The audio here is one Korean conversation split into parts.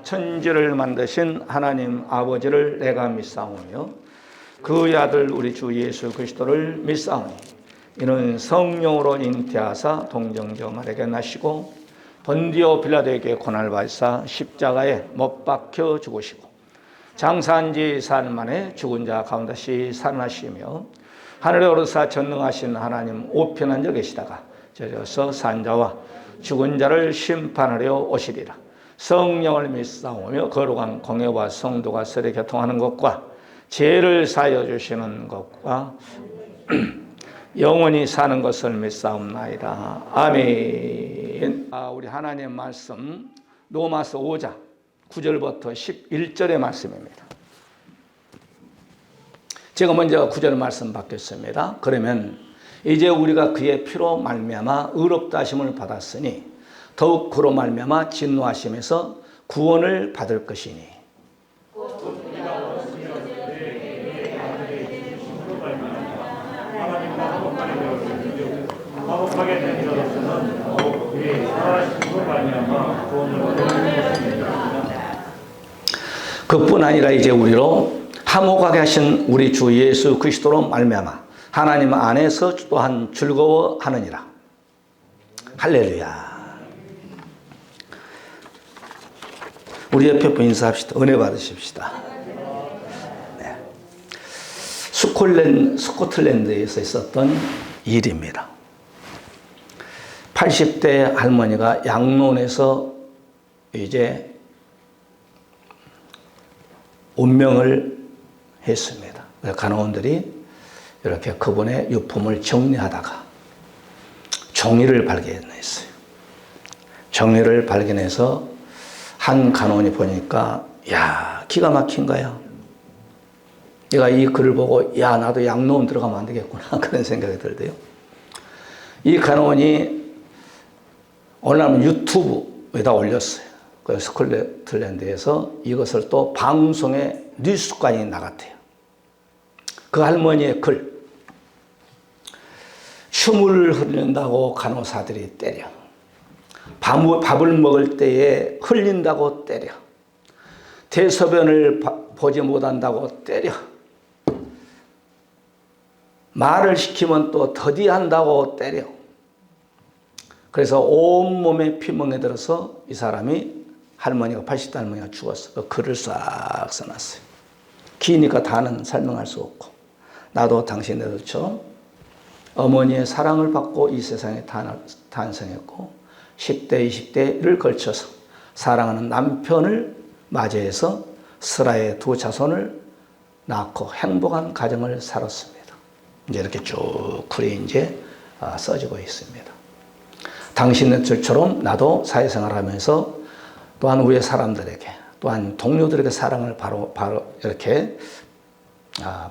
천지를 만드신 하나님 아버지를 내가 믿사오며 그의 아들 우리 주 예수 그리스도를 믿사오니 이는 성령으로 잉태하사 동정녀 마리아에게 나시고 본디오 빌라도에게 고난을 받으사 십자가에 못 박혀 죽으시고 장사한 지 사흘 만에 죽은 자 가운데시 살아나시며 하늘에 오르사 전능하신 하나님 우편한 자 계시다가 저려서 산자와 죽은 자를 심판하려 오시리라. 성령을 믿사오며 거룩한 공예와 성도가 서로 교통하는 것과 죄를 사하여 주시는 것과 영원히 사는 것을 믿사옵나이다. 아멘. 우리 하나님의 말씀 로마서 5장 9절부터 11절의 말씀입니다. 제가 먼저 9절 말씀 받겠습니다. 그러면 이제 우리가 그의 피로 말미암아 의롭다 하심을 받았으니 더욱 그로 말미암아 진노하심에서 구원을 받을 것이니 그뿐 아니라 이제 우리로 화목하게 하신 우리 주 예수 그리스도로 말미암아 하나님 안에서 또한 즐거워하느니라. 할렐루야. 우리 옆에 분 인사합시다. 은혜 받으십시다. 네. 스코틀랜드에서 있었던 일입니다. 80대 할머니가 양론에서 이제 운명을 했습니다. 간호원들이 이렇게 그분의 유품을 정리하다가 종이를 발견했어요. 종이를 발견해서 한 간호원이 보니까 야, 기가 막힌 거야. 내가 이 글을 보고 야, 나도 양로원 들어가면 안 되겠구나 그런 생각이 들대요. 이 간호원이 어느 날 유튜브에다 올렸어요. 그 스코틀랜드에서 이것을 또 방송에 뉴스관이 나갔대요. 그 할머니의 글. 춤을 흐른다고 간호사들이 때려. 밥을 먹을 때에 흘린다고 때려. 대소변을 보지 못한다고 때려. 말을 시키면 또 더디한다고 때려. 그래서 온몸에 피멍에 들어서 이 사람이 할머니가 80대 할머니가 죽었어. 그 글을 싹 써놨어요. 기니까 다는 설명할 수 없고 나도 당신들처럼 어머니의 사랑을 받고 이 세상에 탄생했고 10대 20대를 걸쳐서 사랑하는 남편을 맞이해서 스라의 두 자손을 낳고 행복한 가정을 살았습니다. 이제 이렇게 쭉 글이 이제 써지고 있습니다. 당신들처럼 나도 사회생활하면서 또한 우리 사람들에게 또한 동료들에게 사랑을 바로 이렇게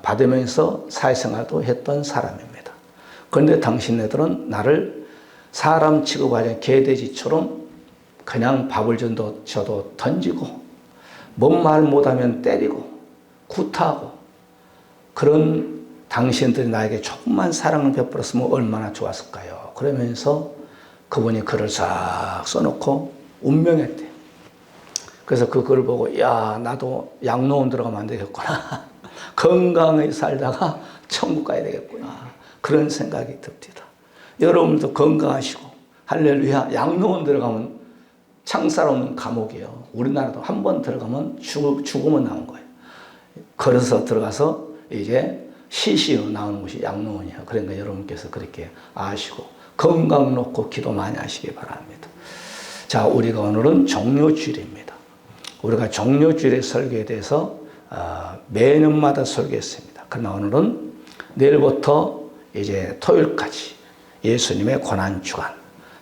받으면서 사회생활도 했던 사람입니다. 그런데 당신네들은 나를 사람 취급하지 개돼지처럼 그냥 밥을 줘도 던지고 뭔 말 못하면 때리고 구타하고 그런 당신들이 나에게 조금만 사랑을 베풀었으면 얼마나 좋았을까요? 그러면서 그분이 글을 싹 써놓고 운명했대요. 그래서 그 글을 보고 야, 나도 양로원 들어가면 안 되겠구나. 건강하게 살다가 천국 가야 되겠구나. 그런 생각이 듭니다. 여러분도 건강하시고 할렐루야. 양로원 들어가면 창살 없는 감옥이에요. 우리나라도 한 번 들어가면 죽으면 나온 거예요. 걸어서 들어가서 이제 시시로 나오는 곳이 양로원이에요. 그러니까 여러분께서 그렇게 아시고 건강 놓고 기도 많이 하시기 바랍니다. 자, 우리가 오늘은 종료주일입니다. 우리가 종료주일의 설교에 대해서 매년마다 설교했습니다. 그러나 오늘은 내일부터 이제 토요일까지 예수님의 고난주간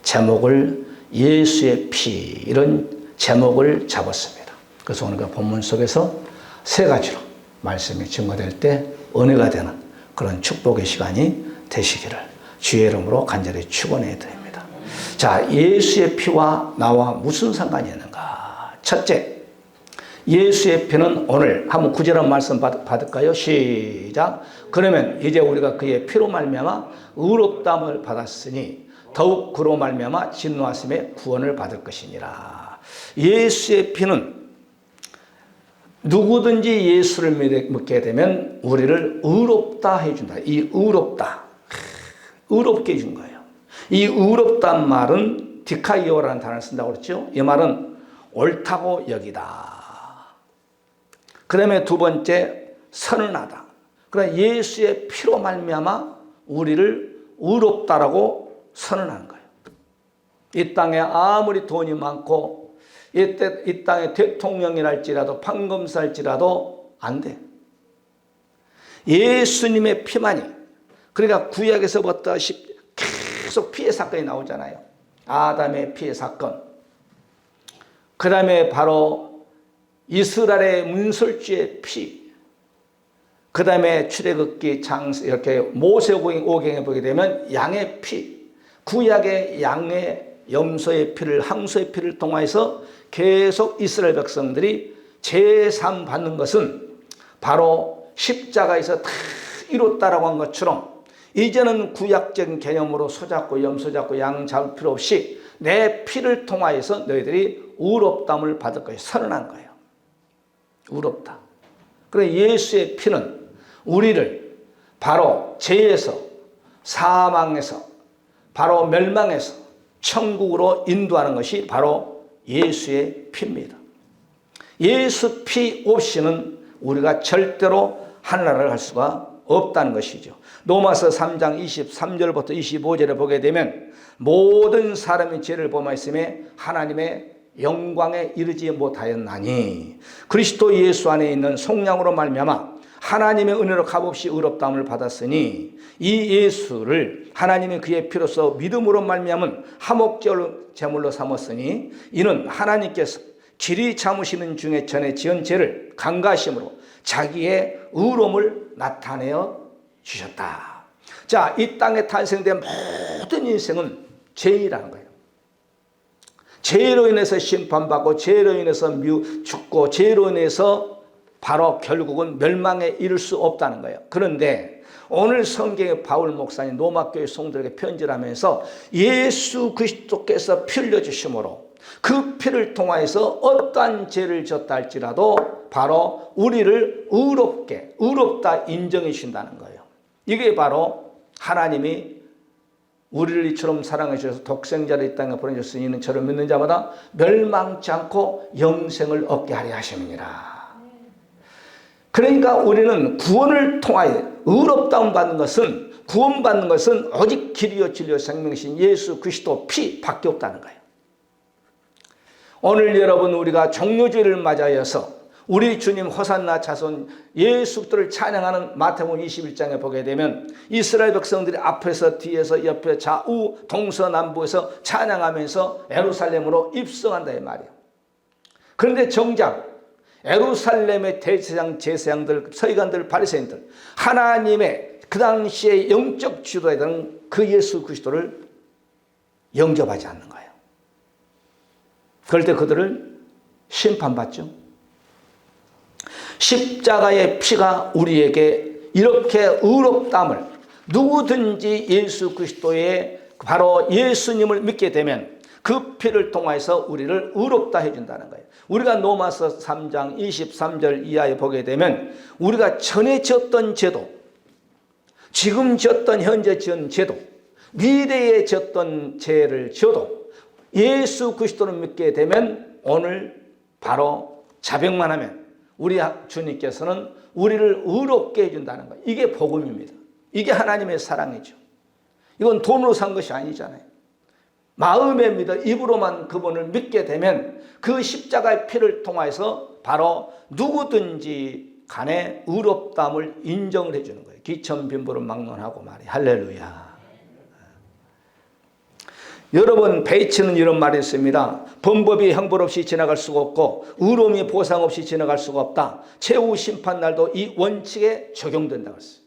제목을 예수의 피 이런 제목을 잡았습니다. 그래서 오늘 그 본문 속에서 세 가지로 말씀이 증거될 때 은혜가 되는 그런 축복의 시간이 되시기를 주의 이름으로 간절히 축원해 드립니다. 자, 예수의 피와 나와 무슨 상관이 있는가? 첫째, 예수의 피는 오늘 한번 구절한 말씀 받을까요? 시작. 그러면 이제 우리가 그의 피로 말미암아 의롭다함을 받았으니 더욱 그로 말미암아 진노하심에 구원을 받을 것이니라. 예수의 피는 누구든지 예수를 믿게 되면 우리를 의롭다 해준다. 이 의롭다, 의롭게 해준 거예요. 이 의롭다는 말은 디카이오라는 단어를 쓴다고 그랬죠. 이 말은 옳다고 여기다. 그 다음에 두 번째, 선언하다. 그러니까 예수의 피로 말미암아 우리를 의롭다라고 선언하는 거예요. 이 땅에 아무리 돈이 많고 이 땅에 대통령이랄지라도 판검사일지라도 안 돼. 예수님의 피만이. 그러니까 구약에서부터 계속 피해 사건이 나오잖아요. 아담의 피해 사건. 그 다음에 바로 이스라엘의 문설주의 피. 그 다음에 출애굽기 이렇게 모세오경에 보게 되면 양의 피. 구약의 양의 염소의 피를, 항소의 피를 통해서 계속 이스라엘 백성들이 제삼 받는 것은 바로 십자가에서 다 이뤘다라고 한 것처럼 이제는 구약적인 개념으로 소 잡고 염소 잡고 양 잡을 필요 없이 내 피를 통하여서 너희들이 의롭다함을 받을 것을 선언한 거예요. 의롭다. 그래 예수의 피는 우리를 바로 죄에서 사망에서 바로 멸망에서 천국으로 인도하는 것이 바로 예수의 피입니다. 예수 피 없이는 우리가 절대로 하늘나라를 갈 수가 없다는 것이죠. 로마서 3장 23절부터 25절에 보게 되면 모든 사람이 죄를 범하였음에 하나님의 영광에 이르지 못하였나니 그리스도 예수 안에 있는 속량으로 말미암아 하나님의 은혜로 값없이 의롭다함을 받았으니 이 예수를 하나님이 그의 피로써 믿음으로 말미암은 화목제물로 삼았으니 이는 하나님께서 길이 참으시는 중에 전에 지은 죄를 간과하심으로 자기의 의로움을 나타내어 주셨다. 자, 이 땅에 탄생된 모든 인생은 죄이라는 거예요. 죄로 인해서 심판받고 죄로 인해서 죽고 죄로 인해서 바로 결국은 멸망에 이를 수 없다는 거예요. 그런데 오늘 성경의 바울 목사님 로마교회 성도들에게 편지를 하면서 예수 그리스도께서 피 흘려주심으로 그 피를 통하여서 어떠한 죄를 졌다 할지라도 바로 우리를 의롭다 인정해 주신다는 거예요. 이게 바로 하나님이 우리를 이처럼 사랑해 주셔서 독생자를 이 땅에 보내주셨으니 이는 저를 믿는 자마다 멸망치 않고 영생을 얻게 하려 하심이니라. 그러니까 우리는 구원을 통하여 의롭다움 받는 것은 구원받는 것은 오직 길이요 진리요 생명이신 예수 그리스도 피밖에 없다는 거예요. 오늘 여러분 우리가 종료주일을 맞이하여서 우리 주님 호산나 자손 예수를 찬양하는 마태복음 21장에 보게 되면 이스라엘 백성들이 앞에서 뒤에서 옆에 좌우 동서남북에서 찬양하면서 예루살렘으로 입성한다 이 말이에요. 그런데 정작 예루살렘의 대제사장, 제사장들, 서기관들, 바리새인들 하나님의 그 당시에 영적 지도에 대한 그 예수 그리스도를 영접하지 않는 거예요. 그럴 때 그들을 심판받죠. 십자가의 피가 우리에게 이렇게 의롭다함을 누구든지 예수 그리스도의 바로 예수님을 믿게 되면 그 피를 통해서 우리를 의롭다 해준다는 거예요. 우리가 로마서 3장 23절 이하에 보게 되면 우리가 전에 지었던 죄도 지금 지었던 현재 지은 죄도 미래에 지었던 죄를 지어도 예수 그리스도를 믿게 되면 오늘 바로 자백만 하면 우리 주님께서는 우리를 의롭게 해준다는 거예요. 이게 복음입니다. 이게 하나님의 사랑이죠. 이건 돈으로 산 것이 아니잖아요. 마음에 믿어 입으로만 그분을 믿게 되면 그 십자가의 피를 통해서 바로 누구든지 간에 의롭다함을 인정을 해주는 거예요. 기천빈부를 막론하고 말이에요. 할렐루야. 여러분 베이츠는 이런 말이 있습니다. 범법이 형벌 없이 지나갈 수가 없고 의로움이 보상 없이 지나갈 수가 없다. 최후 심판날도 이 원칙에 적용된다고 했어요.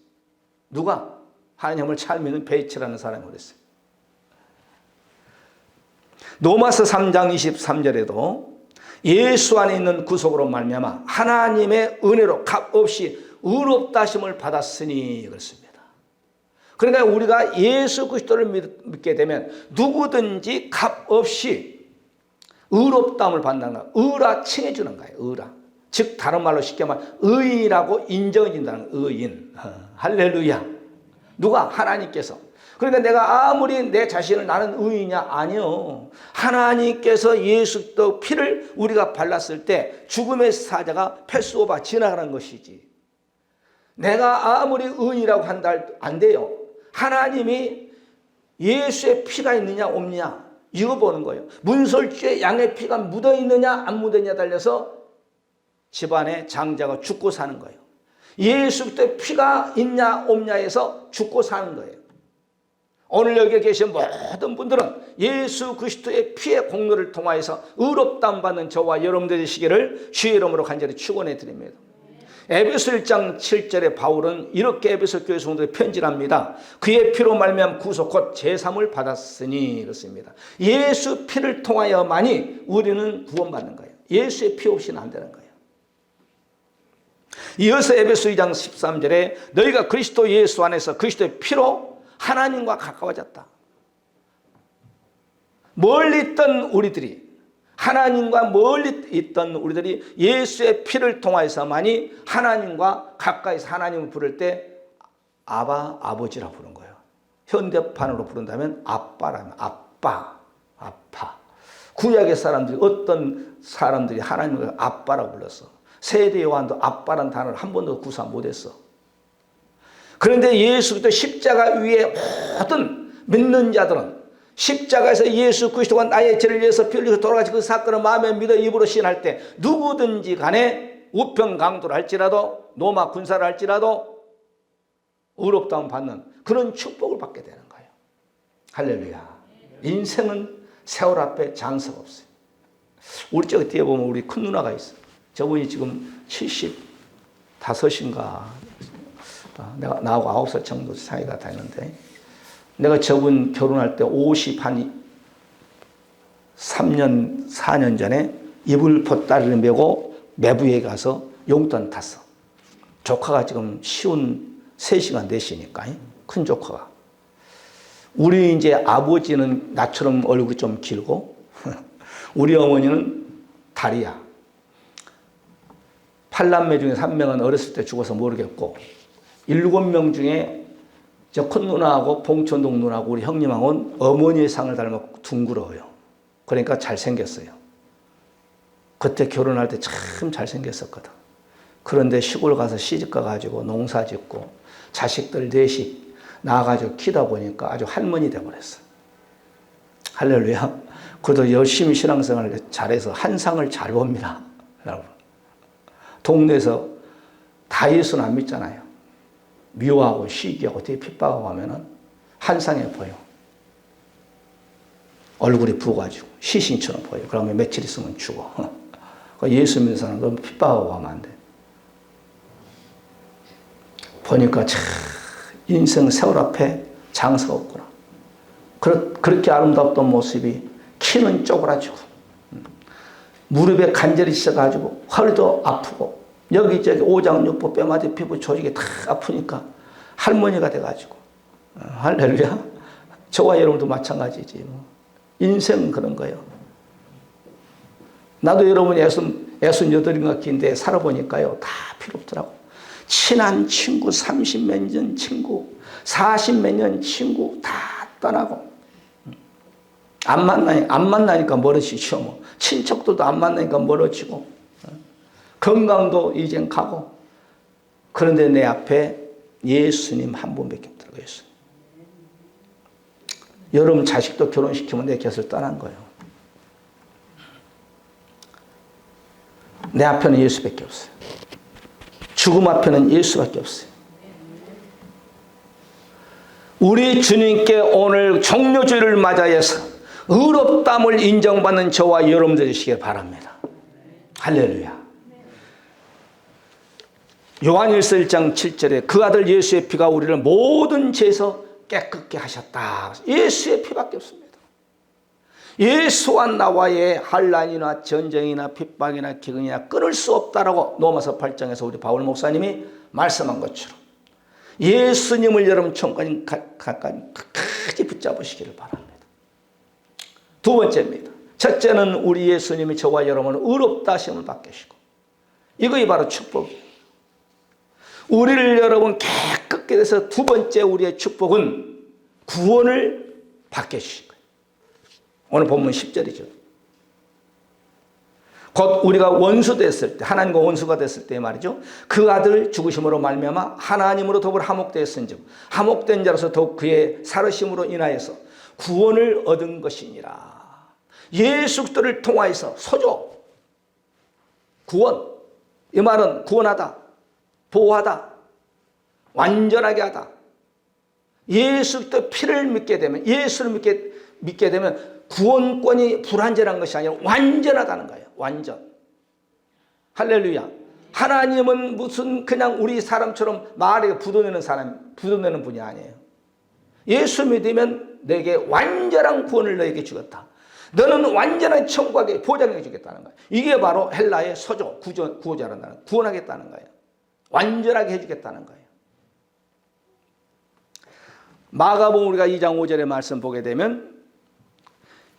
누가? 하나님을 잘 믿는 베이츠라는 사람이 그랬어요. 로마서 3장 23절에도 예수 안에 있는 구속으로 말미암아 하나님의 은혜로 값없이 의롭다 하심을 받았으니 그렇습니다. 그러니까 우리가 예수 그리스도를 믿게 되면 누구든지 값없이 의롭다함을 받는다는 거예요. 의라 칭해 주는 거예요. 의라. 즉 다른 말로 쉽게 말하면 의인이라고 인정해진다는 거예요. 의인. 할렐루야. 누가? 하나님께서. 그러니까 내가 아무리 내 자신을 나는 의인이냐? 아니요. 하나님께서 예수 그리스도 피를 우리가 발랐을 때 죽음의 사자가 패스오버 지나가는 것이지. 내가 아무리 의인이라고 한다 안 돼요. 하나님이 예수의 피가 있느냐 없느냐 이거 보는 거예요. 문설주에 양의 피가 묻어 있느냐 안 묻어 있느냐 달려서 집안의 장자가 죽고 사는 거예요. 예수 그리스도의 피가 있냐 없냐에서 죽고 사는 거예요. 오늘 여기에 계신 모든 분들은 예수 그리스도의 피의 공로를 통하여서 의롭다함 받는 저와 여러분들 되시기를 주의 이름으로 간절히 축원해 드립니다. 에베소 1장 7절에 바울은 이렇게 에베소 교회 성도들에게 편지를 합니다. 그의 피로 말미암아 구속 곧 제사함을 받았으니 그렇습니다. 예수 피를 통하여만이 우리는 구원받는 거예요. 예수의 피 없이는 안 되는 거예요. 이어서 에베소 2장 13절에 너희가 그리스도 예수 안에서 그리스도의 피로 하나님과 가까워졌다. 멀리 있던 우리들이 하나님과 멀리 있던 우리들이 예수의 피를 통하여서만이 하나님과 가까이서 하나님을 부를 때 아바, 아버지라 부른 거예요. 현대판으로 부른다면 아빠라면 아빠, 아빠. 구약의 사람들이 어떤 사람들이 하나님을 아빠라고 불렀어. 세대 요한도 아빠라는 단어를 한 번도 구사 못했어. 그런데 예수 그리스도 십자가 위에 모든 믿는 자들은 십자가에서 예수 그리스도가 나의 죄를 위해서 피 흘리고 돌아가신 그 사건을 마음에 믿어 입으로 시인할 때 누구든지 간에 우편 강도를 할지라도 노마 군사를 할지라도 의롭다함 받는 그런 축복을 받게 되는 거예요. 할렐루야. 인생은 세월 앞에 장사가 없어요. 우리 저기 뒤에 보면 우리 큰 누나가 있어. 저분이 지금 75인가 내가 나하고 9살 정도 사이가 되는데 내가 저분 결혼할 때 3년, 4년 전에 이불 보따리를 메고 매부에 가서 용돈 탔어. 조카가 지금 쉬운 3시간 4시니까 큰 조카가. 우리 이제 아버지는 나처럼 얼굴이 좀 길고 우리 어머니는 다리야. 8남매 중에 3명은 어렸을 때 죽어서 모르겠고 7명 중에 저 큰 누나하고 봉천동 누나하고 우리 형님하고는 어머니의 상을 닮았고 둥그러워요. 그러니까 잘생겼어요. 그때 결혼할 때 참 잘생겼었거든. 그런데 시골 가서 시집가 가지고 농사 짓고 자식들 넷이 낳아가지고 키다 보니까 아주 할머니 돼버렸어. 할렐루야. 그래도 열심히 신앙생활을 잘해서 한 상을 잘 봅니다. 여러분. 동네에서 다 예수는 안 믿잖아요. 미워하고 시기하고 되게 핍박하고 하면은 한상해 보여. 얼굴이 부어가지고 시신처럼 보여. 그러면 며칠 있으면 죽어. 예수 믿는 사람 너무 핍박하고 하면 안 돼. 보니까 참 인생 세월 앞에 장사가 없구나. 그렇게 아름답던 모습이 키는 쪼그라지고 무릎에 간절히 씻어가지고 허리도 아프고 여기저기 오장육부 뼈마디 피부 조직이 다 아프니까 할머니가 돼가지고 할렐루야. 저와 여러분도 마찬가지지. 인생은 그런 거예요. 나도 여러분이 68인가 긴데 살아보니까요 다 필요 없더라고. 친한 친구 30몇 년 친구 40몇 년 친구 다 떠나고 안 만나니까 멀어지죠. 뭐. 친척들도 안 만나니까 멀어지고 건강도 이젠 가고 그런데 내 앞에 예수님 한 분밖에 없더라고요. 예수님. 여러분 자식도 결혼시키면 내 곁을 떠난 거예요. 내 앞에는 예수밖에 없어요. 죽음 앞에는 예수밖에 없어요. 우리 주님께 오늘 종료주일을 맞이해서 의롭다함을 인정받는 저와 여러분들 되시길 바랍니다. 할렐루야. 요한일서 1장 7절에 그 아들 예수의 피가 우리를 모든 죄에서 깨끗게 하셨다. 예수의 피밖에 없습니다. 예수와 나와의 환난이나 전쟁이나 핍박이나 기근이나 끊을 수 없다라고 로마서 8장에서 우리 바울 목사님이 말씀한 것처럼 예수님을 여러분 총까지 끝까지 붙잡으시기를 바랍니다. 두 번째입니다. 첫째는 우리 예수님이 저와 여러분을 의롭다 하심을 받게 하시고 이것이 바로 축복이에요. 우리를 여러분 깨끗게 돼서 두 번째 우리의 축복은 구원을 받게 해주신 거예요. 오늘 본문 10절이죠. 곧 우리가 원수 됐을 때, 하나님과 원수가 됐을 때 말이죠. 그 아들 죽으심으로 말미암아 하나님으로 더불어 화목되었은즉 화목된 자로서 더욱 그의 살으심으로 인하여서 구원을 얻은 것이니라. 예수 그리스도를 통하여서 소조, 구원, 이 말은 구원하다, 보호하다, 완전하게 하다. 예수 그리스도 피를 믿게 되면, 예수를 믿게 되면 구원권이 불완전한 것이 아니라 완전하다는 거예요. 완전. 할렐루야. 하나님은 무슨 그냥 우리 사람처럼 말에 부도내는 분이 아니에요. 예수 믿으면 내게 완전한 구원을 너에게 주겠다. 너는 완전한 천국에 보장해 주겠다는 거예요. 이게 바로 헬라의 소조, 구호자라는 거예요. 구원하겠다는 거예요. 완전하게 해주겠다는 거예요. 마가복음 우리가 2장 5절의 말씀 보게 되면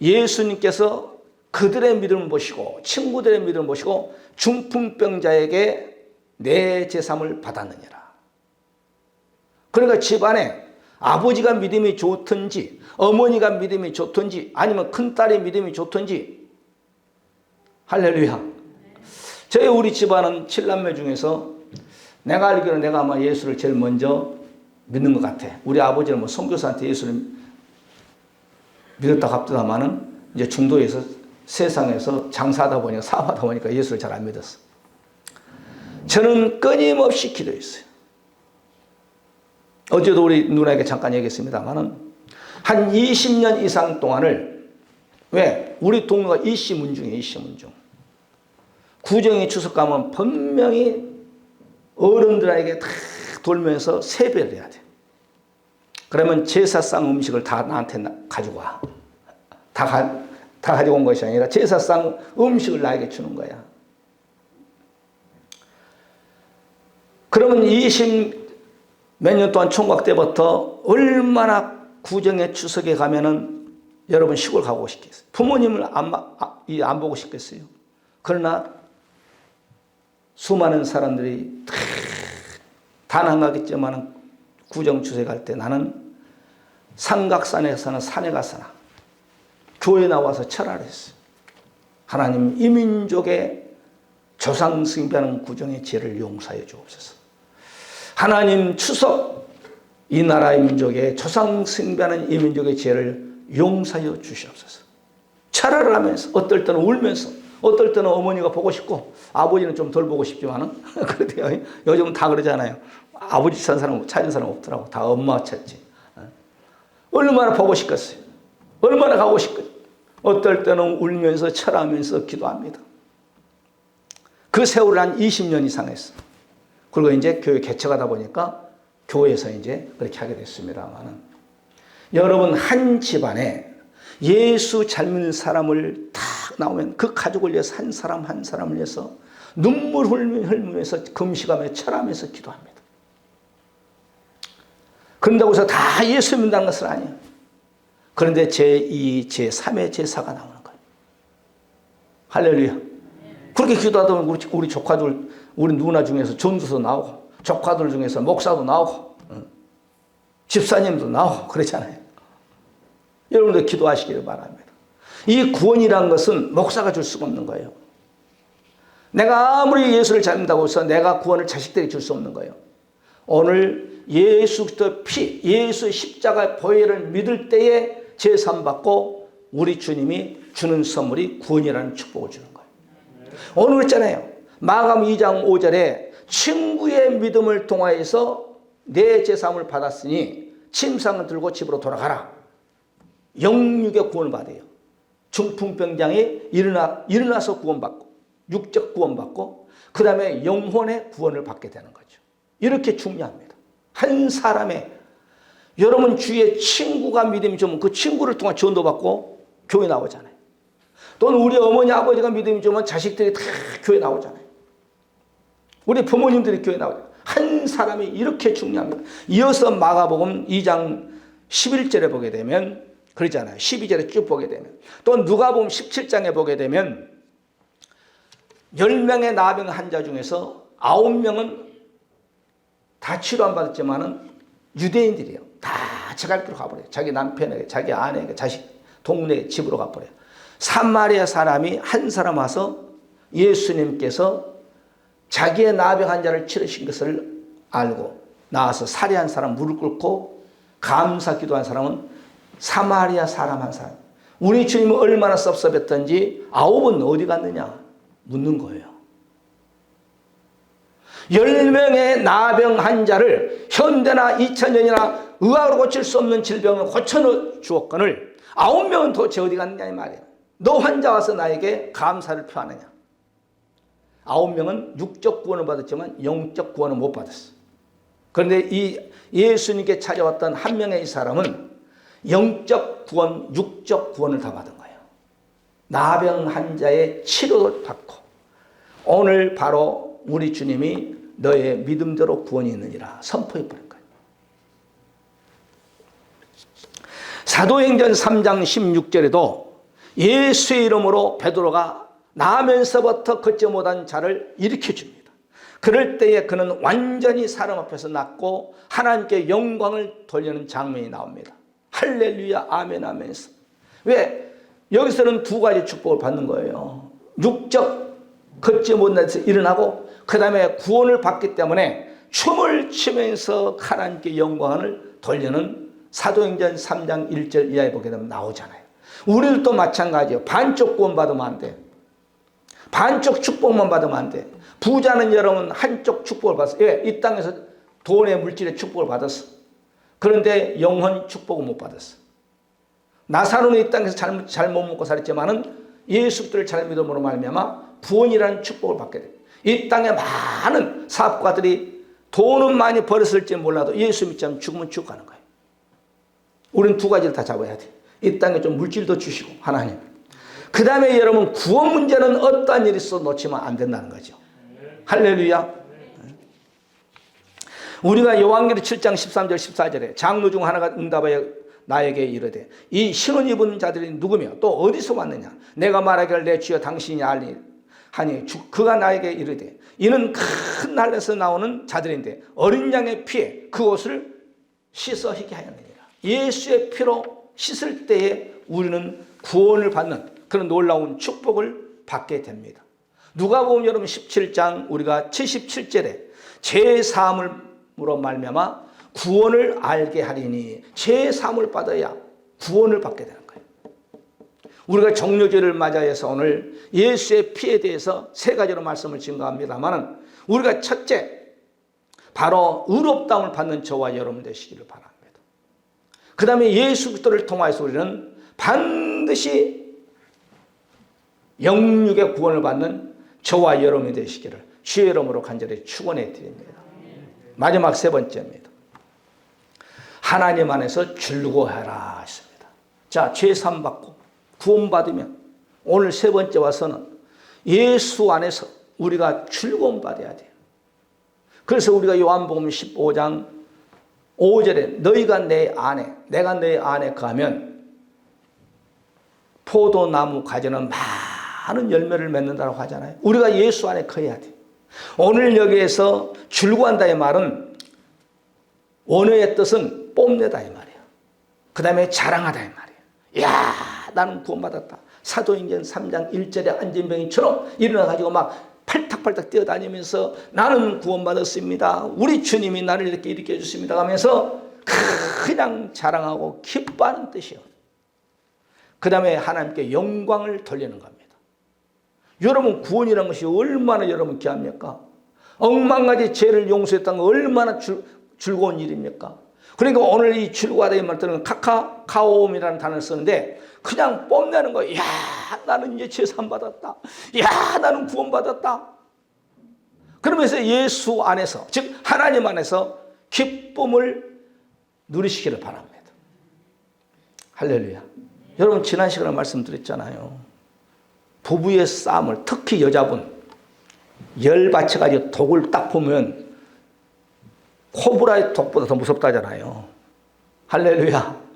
예수님께서 그들의 믿음을 보시고 친구들의 믿음을 보시고 중풍병자에게 내 제삼을 받았느니라. 그러니까 집안에 아버지가 믿음이 좋든지 어머니가 믿음이 좋든지 아니면 큰딸의 믿음이 좋든지, 할렐루야. 우리 집안은 7남매 중에서 내가 알기로는 내가 아마 예수를 제일 먼저 믿는 것 같아. 우리 아버지는 선교사한테 예수를 믿었다고 합니다만은 이제 중도에서 세상에서 장사하다 보니까 사업하다 보니까 예수를 잘 안 믿었어. 저는 끊임없이 기도했어요. 어제도 우리 누나에게 잠깐 얘기했습니다만은 한 20년 이상 동안을, 왜? 우리 동네가 이씨문중이에요. 이씨문중. 구정에 추석 가면 분명히 어른들에게 다 돌면서 세배를 해야 돼. 그러면 제사상 음식을 다 나한테 가지고 와. 다 가지고 온 것이 아니라 제사상 음식을 나에게 주는 거야. 그러면 20 몇 년 동안 총각 때부터 얼마나 구정에 추석에 가면은 여러분 시골 가고 싶겠어요. 부모님을 안 보고 싶겠어요. 그러나 수많은 사람들이 단 한 가겠지만 구정 추석에 갈 때 나는 삼각산에서나 산에 가서나 교회 나와서 철학을 했어요. 하나님, 이 민족의 조상 숭배하는 구정의 죄를 용서해 주옵소서. 하나님, 추석, 이 나라의 민족의 조상 숭배하는 이 민족의 죄를 용서해 주시옵소서. 철학을 하면서, 어떨 때는 울면서, 어떨 때는 어머니가 보고 싶고 아버지는 좀 덜 보고 싶지만은 그래도요, 요즘은 다 그러잖아요. 아버지 찾은 사람 없더라고. 다 엄마 찾지. 얼마나 보고 싶겠어요. 얼마나 가고 싶겠어요. 어떨 때는 울면서 철하면서 기도합니다. 그 세월을 한 20년 이상 했어. 그리고 이제 교회 개척하다 보니까 교회에서 이제 그렇게 하게 됐습니다만은, 여러분, 한 집안에 예수 잘 믿는 사람을 딱 나오면 그 가족을 위해서 한 사람 한 사람을 위해서 눈물 흘리면서 금식하며 철하면서 기도합니다. 그런다고 해서 다 예수 믿는다는 것은 아니에요. 그런데 제2, 제3의 제사가 나오는 거예요. 할렐루야. 그렇게 기도하다 보면 우리 조카들, 우리 누나 중에서 전도서 나오고, 조카들 중에서 목사도 나오고, 집사님도 나오고 그러잖아요. 여러분들 기도하시기를 바랍니다. 이 구원이라는 것은 목사가 줄 수가 없는 거예요. 내가 아무리 예수를 잘 믿는다고 해서 내가 구원을 자식들에게 줄 수 없는 거예요. 오늘 예수 그리스도의 피, 예수의 십자가 보혈을 믿을 때에 제삼 받고 우리 주님이 주는 선물이 구원이라는 축복을 주는 거예요. 오늘 그랬잖아요. 마가복음 2장 5절에 친구의 믿음을 통하여서 내 제삼을 받았으니 침상을 들고 집으로 돌아가라. 영육의 구원을 받아요. 중풍병장이 일어나서 구원받고, 육적 구원받고, 그 다음에 영혼의 구원을 받게 되는 거죠. 이렇게 중요합니다. 한 사람의, 여러분 주위에 친구가 믿음이 좋으면 그 친구를 통해 전도받고 교회 나오잖아요. 또는 우리 어머니 아버지가 믿음이 좋으면 자식들이 다 교회 나오잖아요. 우리 부모님들이 교회 나오잖아요. 한 사람이 이렇게 중요합니다. 이어서 마가복음 2장 11절에 보게 되면 그러잖아요. 12절에 쭉 보게 되면, 또 누가복음 17장에 보게 되면 10명의 나병 환자 중에서 9명은 다 치료 안 받았지만은 유대인들이에요. 다 제갈 길로 가버려요. 자기 남편에게, 자기 아내에게, 자식, 동네 집으로 가버려요. 사마리아 사람이 한 사람 와서 예수님께서 자기의 나병 환자를 치르신 것을 알고 나와서 살해한 사람 무릎 꿇고 감사 기도한 사람은 사마리아 사람 한 사람. 우리 주님은 얼마나 섭섭했던지 9은 어디 갔느냐 묻는 거예요. 10명의 나병 환자를 현대나 2000년이나 의학으로 고칠 수 없는 질병을 고쳐주었거늘 9명은 도대체 어디 갔느냐 이 말이에요. 너 환자 와서 나에게 감사를 표하느냐. 9명은 육적 구원을 받았지만 영적 구원을 못 받았어. 그런데 이 예수님께 찾아왔던 한 명의 이 사람은 영적 구원, 육적 구원을 다 받은 거예요. 나병 환자의 치료를 받고 오늘 바로 우리 주님이 너의 믿음대로 구원이 있느니라 선포해 버린 거예요. 사도행전 3장 16절에도 예수의 이름으로 베드로가 나면서부터 걷지 못한 자를 일으켜줍니다. 그럴 때에 그는 완전히 사람 앞에서 낫고 하나님께 영광을 돌리는 장면이 나옵니다. 할렐루야 아멘 하면서. 왜? 여기서는 두 가지 축복을 받는 거예요. 육적 걷지 못한 데서 일어나고 그 다음에 구원을 받기 때문에 춤을 추면서 하나님께 영광을 돌리는 사도행전 3장 1절 이하에 보게 되면 나오잖아요. 우리들도 마찬가지예요. 반쪽 구원 받으면 안 돼. 반쪽 축복만 받으면 안 돼. 부자는 여러분 한쪽 축복을 받았어. 왜? 이 땅에서 돈의 물질의 축복을 받았어. 그런데 영혼 축복은 못 받았어. 나사로는 이 땅에서 잘못 먹고 살았지만은 예수를 잘 믿음으로 말미암아 구원이라는 축복을 받게 돼. 이 땅에 많은 사업가들이 돈은 많이 벌었을지 몰라도 예수 믿지 않으면 죽으면 죽어가는 거예요. 우리는 두 가지를 다 잡아야 돼. 이 땅에 좀 물질도 주시고 하나님. 그 다음에 여러분 구원 문제는 어떠한 일이 있어도 놓치면 안 된다는 거죠. 할렐루야. 우리가 요한계시록 7장 13절 14절에 장로 중 하나가 응답하여 나에게 이르되 이 신혼 입은 자들이 누구며 또 어디서 왔느냐. 내가 말하기를 내 주여 당신이 알니 하니 그가 나에게 이르되 이는 큰 날에서 나오는 자들인데 어린 양의 피에 그 옷을 씻어 희게 하였느니라. 예수의 피로 씻을 때에 우리는 구원을 받는 그런 놀라운 축복을 받게 됩니다. 누가복음 여러분 17장 우리가 77절에 제3으로 말미암아 구원을 알게 하리니 제3을 받아야 구원을 받게 되는 거예요. 우리가 정료절을 맞이해서 오늘 예수의 피에 대해서 세 가지로 말씀을 증거합니다만 우리가 첫째 바로 의롭다움을 받는 저와 여러분 되시기를 바랍니다. 그 다음에 예수 그리스도를 통하여서 우리는 반드시 영육의 구원을 받는 저와 여러분이 되시기를 주의 이름으로 간절히 축원해 드립니다. 마지막 세 번째입니다. 하나님 안에서 즐거워하라 했습니다. 자, 죄 사함 받고 구원받으면 오늘 세 번째 와서는 예수 안에서 우리가 즐거움 받아야 돼요. 그래서 우리가 요한복음 15장 5절에 너희가 내 안에 내가 내 안에 거하면 포도나무 가지는 많은 열매를 맺는다고 하잖아요. 우리가 예수 안에 거해야 돼요. 오늘 여기에서 즐거워한다의 말은 원어의 뜻은 뽐내다 이 말이에요. 그 다음에 자랑하다 이 말이에요. 야 나는 구원받았다. 사도행전 3장 1절에 안진병이처럼 일어나가지고 막 팔딱팔딱 뛰어다니면서 나는 구원받았습니다. 우리 주님이 나를 이렇게 일으켜 주십니다 하면서 그냥 자랑하고 기뻐하는 뜻이에요. 그 다음에 하나님께 영광을 돌리는 겁니다. 여러분 구원이라는 것이 얼마나 여러분 귀합니까? 억만가지 죄를 용서했다는 거 얼마나 즐거운 일입니까? 그러니까 오늘 이 즐거워하다는 말들은 카카오움이라는 단어를 쓰는데 그냥 뽐내는 거예요. 야 나는 이제 죄사함 받았다. 야 나는 구원받았다. 그러면서 예수 안에서 즉 하나님 안에서 기쁨을 누리시기를 바랍니다. 할렐루야. 여러분 지난 시간에 말씀드렸잖아요. 부부의 싸움을 특히 여자분 열 받쳐가지고 독을 딱 보면 코브라의 독보다 더 무섭다잖아요. 할렐루야.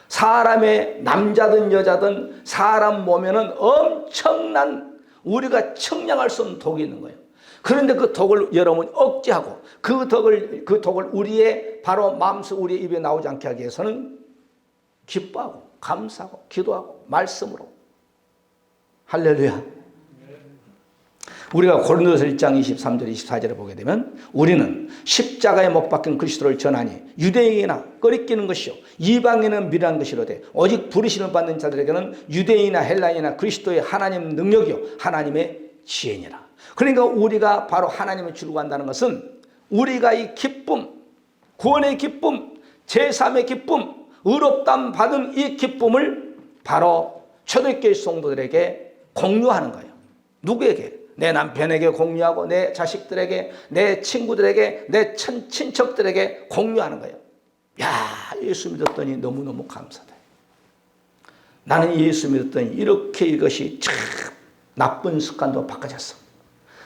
사람의 남자든 여자든 사람 몸에는 엄청난 우리가 청량할 수 없는 독이 있는 거예요. 그런데 그 독을 여러분이 억제하고 그 독을 우리의 바로 마음속 우리의 입에 나오지 않게 하기 위해서는 기뻐하고 감사하고 기도하고 말씀으로. 할렐루야. 우리가 고린도서 1장 23절 24절에 보게 되면 우리는 십자가에 못 박힌 그리스도를 전하니 유대인이나 꺼리끼는 것이요 이방인은 미련한 것이로되 오직 부르심을 받는 자들에게는 유대인이나 헬라인이나 그리스도의 하나님 능력이요 하나님의 지혜니라. 그러니까 우리가 바로 하나님을 즐거워한다는 것은 우리가 이 기쁨, 구원의 기쁨, 제3의 기쁨, 의롭다함 받은 이 기쁨을 바로 초대교회 성도들에게 공유하는 거예요. 누구에게? 내 남편에게 공유하고 내 자식들에게, 내 친구들에게, 내 친척들에게 공유하는 거예요. 야, 예수 믿었더니 너무너무 감사돼. 나는 예수 믿었더니 이렇게 이것이 참 나쁜 습관도 바꿔졌어.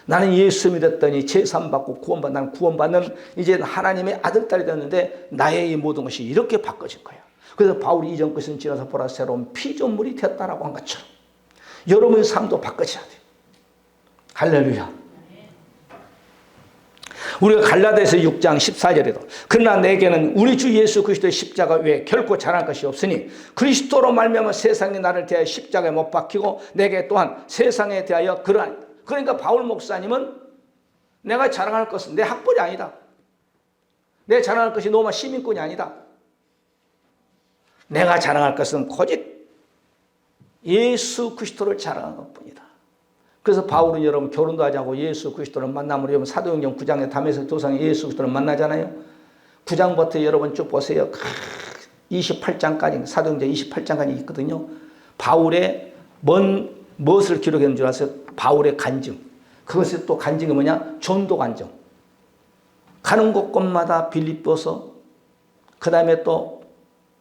나는 예수 믿었더니 제삼받고 구원받는, 나는 구원받는 이제 하나님의 아들, 딸이 되었는데 나의 이 모든 것이 이렇게 바꿔진 거야. 그래서 바울이 이전 것은 지나서 보라 새로운 피조물이 되었다라고 한 것처럼 여러분의 삶도 바꿔져야 돼요. 할렐루야. 우리가 갈라디아서 6장 14절에도 그러나 내게는 우리 주 예수 그리스도의 십자가 외에 결코 자랑할 것이 없으니 그리스도로 말미암아 세상이 나를 대하여 십자가에 못 박히고 내게 또한 세상에 대하여 그러하니. 그러니까 바울 목사님은 내가 자랑할 것은 내 학벌이 아니다. 내 자랑할 것이 노마 시민권이 아니다. 내가 자랑할 것은 오직 예수 그리스도를 자랑한 것뿐이다. 그래서 바울은 여러분 결혼도 하지 않고 예수 그리스도를 만남으로 여러분 사도행전 9장에 담에색 도상에 예수 그리스도를 만나잖아요. 9장부터 여러분 쭉 보세요. 28장까지 사도행전 28장까지 있거든요. 바울의 무엇을 기록했는 줄 아세요? 바울의 간증. 그것이 또 간증이 뭐냐? 전도 간증. 가는 곳곳마다 빌립보서, 그 다음에 또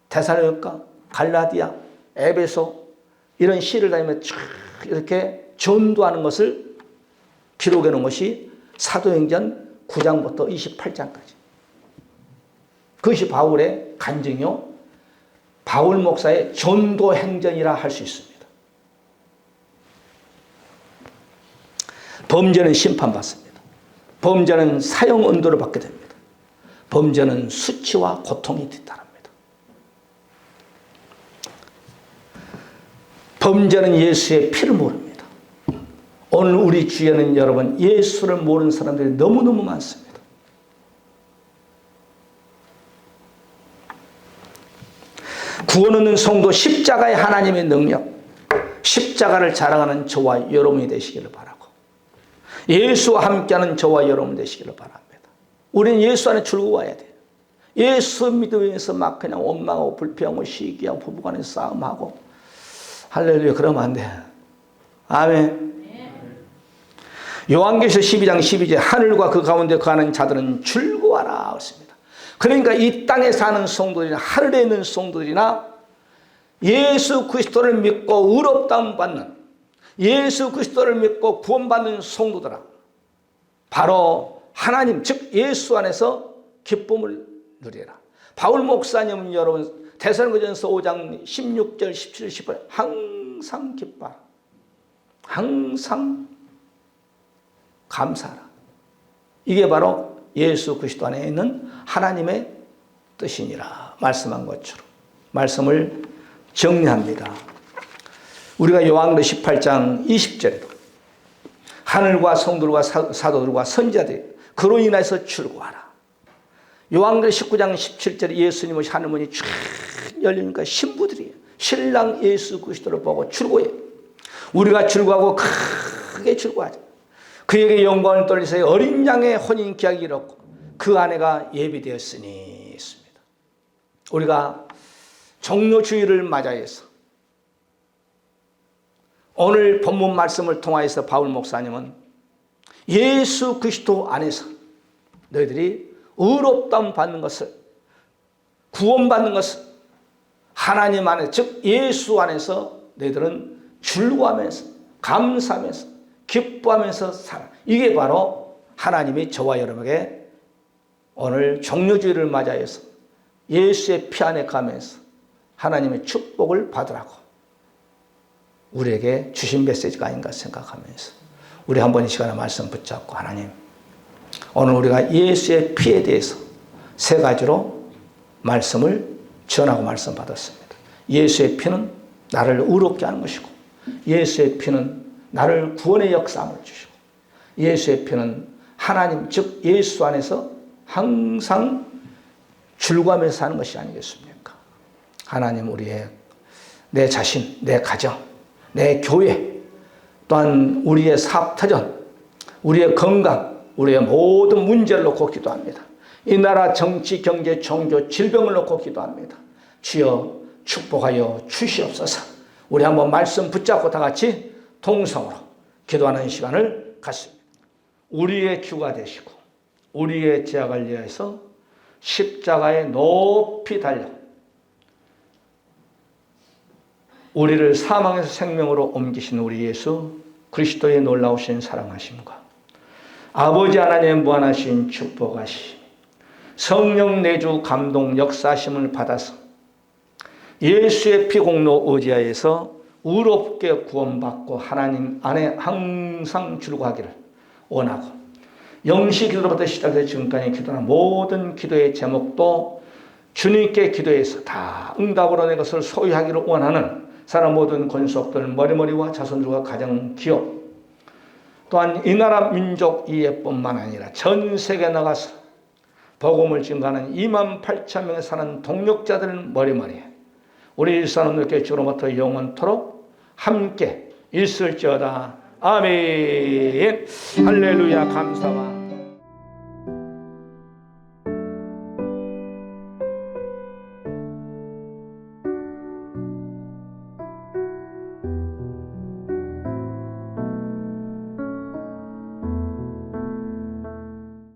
데살로니가, 갈라디아, 에베소 이런 시를 다니며 쭉 이렇게 전도하는 것을 기록해 놓은 것이 사도행전 9장부터 28장까지. 그것이 바울의 간증이요. 바울 목사의 전도 행전이라 할 수 있습니다. 범죄는 심판받습니다. 범죄는 사형 언도를 받게 됩니다. 범죄는 수치와 고통이 뒤따릅니다. 범죄는 예수의 피를 모릅니다. 오늘 우리 주위에는 여러분 예수를 모르는 사람들이 너무너무 많습니다. 구원 얻는 성도 십자가의 하나님의 능력, 십자가를 자랑하는 저와 여러분이 되시기를 바라고 예수와 함께하는 저와 여러분 되시기를 바랍니다. 우리는 예수 안에 즐거워야 돼요. 예수 믿으면서 막 그냥 원망하고 불평하고 시기하고 부부간에 싸움하고 할렐루야 그러면 안 돼. 아멘. 요한계시록 12장 12절 하늘과 그 가운데 거하는 자들은 즐거워하라 했습니다. 그러니까 이 땅에 사는 성도들이나 하늘에 있는 성도들이나 예수 그리스도를 믿고 의롭다함 받는 예수 그리스도를 믿고 구원받는 성도들아 바로 하나님 즉 예수 안에서 기쁨을 누리라. 바울 목사님은 여러분 데살로니가전서 5장 16절 17절 18절 항상 기뻐하라. 항상 감사하라. 이게 바로 예수 그리스도 안에 있는 하나님의 뜻이니라 말씀한 것처럼 말씀을 정리합니다. 우리가 요한계시록 18장 20절에도 하늘과 성들과 사도들과 선지자들이 그로 인해서 즐거워하라. 요한계시록 19장 17절에 예수님 오신 하늘문이 쫙 열리니까 신부들이 신랑 예수 그리스도를 보고 즐거워해. 우리가 즐거워하고 크게 즐거워하자. 그에게 영광을 돌리세요. 어린 양의 혼인 기약이 이렇고 그 아내가 예비되었으니 있습니다. 우리가 종료주의를 맞이해서 오늘 본문 말씀을 통하여서 바울 목사님은 예수 그리스도 안에서 너희들이 의롭다함 받는 것을 구원받는 것을 하나님 안에 즉 예수 안에서 너희들은 즐거워하면서 감사하면서 기뻐하면서 살아. 이게 바로 하나님이 저와 여러분에게 오늘 종료주의를 맞이해서 예수의 피 안에 가면서 하나님의 축복을 받으라고 우리에게 주신 메시지가 아닌가 생각하면서 우리 한번 이 시간에 말씀 붙잡고 하나님, 오늘 우리가 예수의 피에 대해서 세 가지로 말씀을 전하고 말씀 받았습니다. 예수의 피는 나를 의롭게 하는 것이고, 예수의 피는 나를 구원의 역사함을 주시고, 예수의 피는 하나님 즉 예수 안에서 항상 즐거워하면서 사는 것이 아니겠습니까? 하나님, 우리의 내 자신, 내 가정, 내 교회, 또한 우리의 사업터전, 우리의 건강, 우리의 모든 문제를 놓고 기도합니다. 이 나라 정치, 경제, 종교, 질병을 놓고 기도합니다. 주여 축복하여 주시옵소서. 우리 한번 말씀 붙잡고 다 같이 통성으로 기도하는 시간을 갖습니다. 우리의 주가 되시고 우리의 죄악을 위해서 십자가에 높이 달려 우리를 사망에서 생명으로 옮기신 우리 예수 그리스도의 놀라우신 사랑하심과 아버지 하나님의 무한하신 축복하심, 성령 내주 감동 역사하심을 받아서 예수의 피 공로 의지하여서 의롭게 구원받고 하나님 안에 항상 즐거워하기를 원하고, 영시 기도로부터 시작해서 지금까지 기도하는 모든 기도의 제목도 주님께 기도해서 다 응답으로 내 것을 소유하기를 원하는 사람 모든 권속들, 머리머리와 자손들과 가정, 기업, 또한 이 나라 민족 이해뿐만 아니라 전 세계에 나가서 복음을 증거하는 28,000명에 사는 동력자들 머리머리에 우리 일산원들께 주로부터 영원토록 함께 있을지어다. 아멘. 할렐루야. 감사와